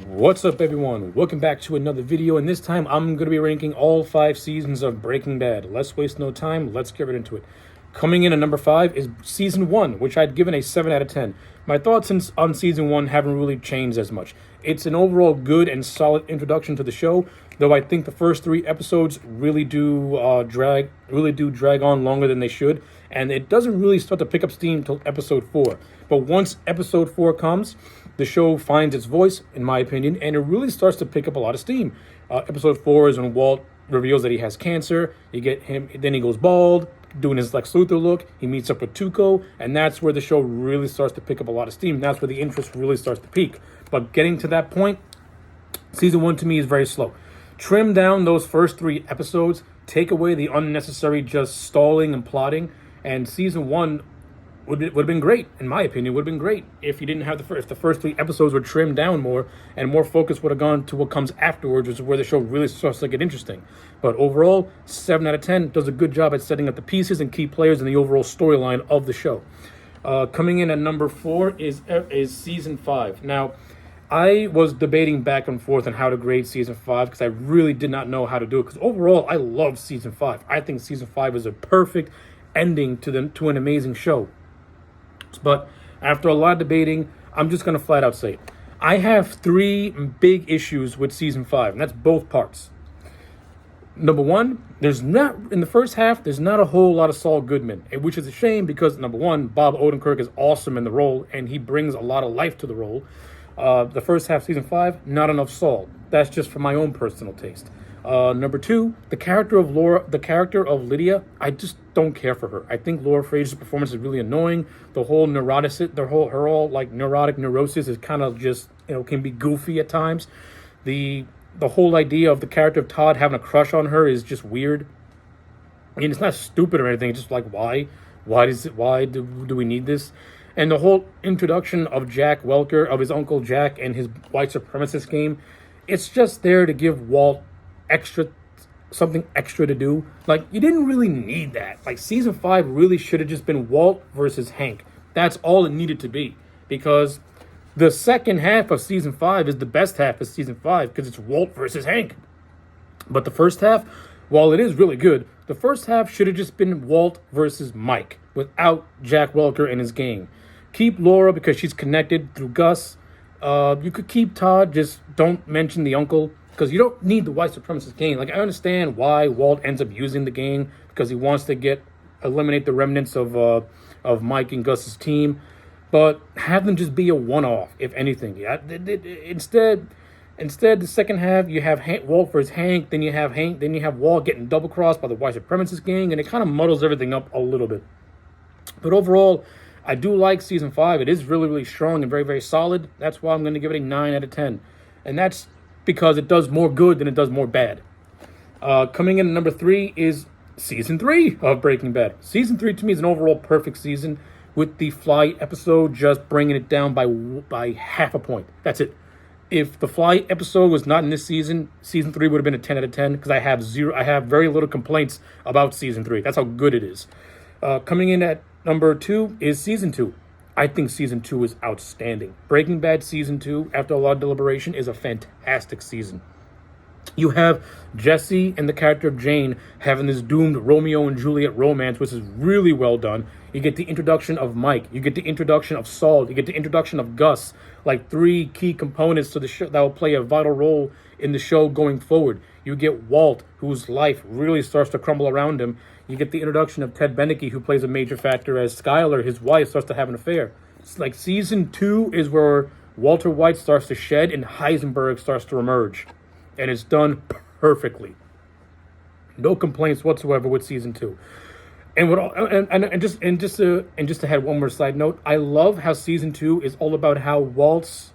What's up, everyone? Welcome back to another video, and this time I'm going to be ranking all 5 seasons of Breaking Bad. Let's waste no time. Let's get right into it. Coming in at number 5 is Season 1, which I'd given a 7 out of 10. My thoughts on Season 1 haven't really changed as much. It's an overall good and solid introduction to the show, though I think the first 3 episodes really do drag on longer than they should, and it doesn't really start to pick up steam until episode 4. But once episode 4 comes, the show finds its voice, in my opinion, and it really starts to pick up a lot of steam. Episode 4 is when Walt reveals that he has cancer. You get him, then he goes bald, doing his Lex Luthor look. He meets up with Tuco, and that's where the show really starts to pick up a lot of steam. That's where the interest really starts to peak. But getting to that point, Season 1 to me is very slow. Trim down those first 3 episodes, take away the unnecessary just stalling and plotting, and Season 1 would have been great, in my opinion. Would have been great if you didn't have if the first 3 episodes were trimmed down more, and more focus would have gone to what comes afterwards, which is where the show really starts to get interesting. But overall, 7 out of 10 does a good job at setting up the pieces and key players in the overall storyline of the show. Coming in at number 4 is Season 5. Now, I was debating back and forth on how to grade Season 5 because I really did not know how to do it. Because overall, I love Season 5. I think Season 5 is a perfect ending to an amazing show. But after a lot of debating, I'm just going to flat out say it. I have 3 big issues with Season 5, and that's both parts. Number 1, in the first half, there's not a whole lot of Saul Goodman, which is a shame because, number 1, Bob Odenkirk is awesome in the role, and he brings a lot of life to the role. The first half, Season 5, not enough Saul. That's just for my own personal taste. Number 2, the character of Lydia, I just don't care for her. I think Laura Fraser's performance is really annoying. The whole neurotic neurosis is kind of just, can be goofy at times. The whole idea of the character of Todd having a crush on her is just weird. I mean, it's not stupid or anything. It's just like, why? Why do we need this? And the whole introduction of Jack Welker, of his Uncle Jack and his white supremacist game, it's just there to give Walt something extra to do. Like, you didn't really need that. Like, Season 5 really should have just been Walt versus Hank. That's all it needed to be. Because the second half of Season 5 is the best half of Season 5 because it's Walt versus Hank. But the first half, while it is really good, the first half should have just been Walt versus Mike without Jack Welker and his gang. Keep Laura because she's connected through Gus. You could keep Todd, just don't mention the uncle. Because you don't need the white supremacist gang. Like, I understand why Walt ends up using the gang because he wants to eliminate the remnants of Mike and Gus's team, but have them just be a one-off, if anything. Yeah, instead, the second half you have Walt versus Hank, then you have Walt getting double crossed by the white supremacist gang, and it kind of muddles everything up a little bit. But overall, I do like Season 5. It is really, really strong and very, very solid. That's why I'm going to give it a 9 out of 10, and that's because it does more good than it does more bad. Coming in at number 3 is Season 3 of Breaking Bad. Season 3 to me is an overall perfect season, with the Fly episode just bringing it down by half a point. That's it. If the Fly episode was not in this season, Season 3 would have been a 10 out of 10 because I have very little complaints about Season 3. That's how good it is. Coming in at number 2 is Season 2. I think Season 2 is outstanding. Breaking Bad Season 2, after a lot of deliberation, is a fantastic season. You have Jesse and the character of Jane having this doomed Romeo and Juliet romance, which is really well done. You get the introduction of Mike. You get the introduction of Saul. You get the introduction of Gus. Like 3 key components to the show that will play a vital role in the show going forward. You get Walt, whose life really starts to crumble around him. You get the introduction of Ted Beneke, who plays a major factor as Skyler, his wife, starts to have an affair. It's like Season 2 is where Walter White starts to shed and Heisenberg starts to emerge. And it's done perfectly. No complaints whatsoever with Season 2. And just to add one more side note, I love how Season 2 is all about how Walt's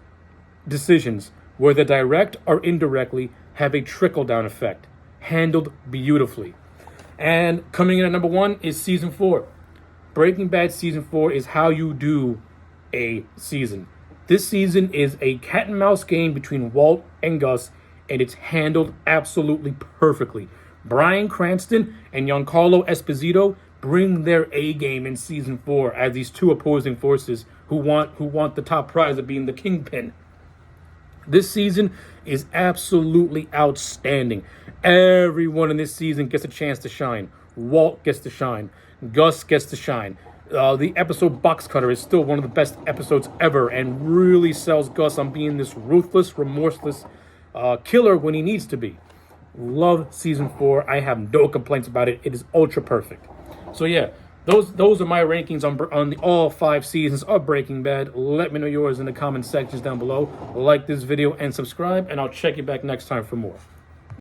decisions, whether direct or indirectly, have a trickle-down effect. Handled beautifully. And coming in at number 1 is Season 4. Breaking Bad Season 4 is how you do a season. This season is a cat and mouse game between Walt and Gus, and it's handled absolutely perfectly. Bryan Cranston and Giancarlo Esposito bring their A game in Season 4 as these 2 opposing forces who want the top prize of being the kingpin. This season is absolutely outstanding. Everyone in this season gets a chance to shine. Walt gets to shine. Gus gets to shine. The episode Box Cutter is still one of the best episodes ever and really sells Gus on being this ruthless, remorseless killer when he needs to be. Love season 4. I have no complaints about it. It is ultra perfect. So yeah, those are my rankings on all 5 seasons of Breaking Bad. Let me know yours in the comment sections down below. Like this video and subscribe, and I'll check you back next time for more.